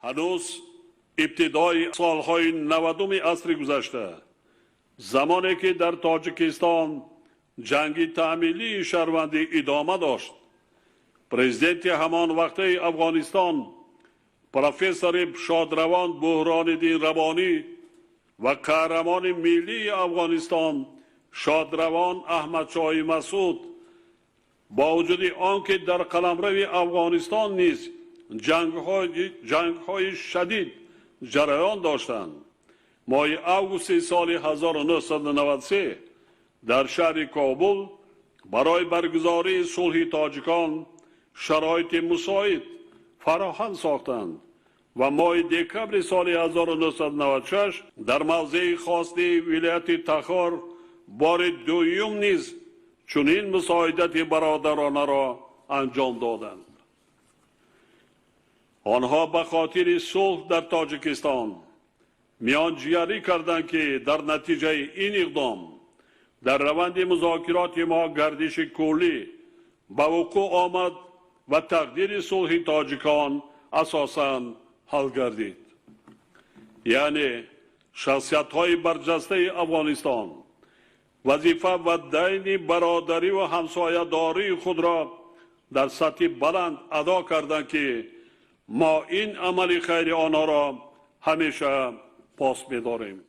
هنوز ابتدای سالهای 90 عصر گذشته، زمانی که در تاجیکستان جنگ تعمیلی شهروندی ادامه داشت، پرزیدنت همان وقت افغانستان پروفسور شادروان بحران‌الدین ربانی و قهرمان ملی افغانستان شادروان احمدشاه مسعود با وجود آنکه در قلمرو افغانستان نیز جنگ‌های شدید جریان داشتند، ماه اوگوست سال 1993 در شهر کابل برای برگزاری صلح تاجیکان شرایط مساعد فراهم ساختند و ماه دکمبر سال 1996 در موضع خاص ولایت تخار بار دوم نیز چنین مساعدت برادرانه را انجام دادند. آنها به خاطر صلح در تاجیکستان میانجیگری کردند که در نتیجه این اقدام در روند مذاکرات ما گردش کلی به وقوع آمد و تقدیر صلح تاجیکان اساساً حل گردید. یعنی شخصیت‌های برجسته افغانستان وظیفه و دین برادری و همسایه‌داری خود را در سطح بلند ادا کردند که ما این عمل خیر آنها را همیشه پاس می‌داریم.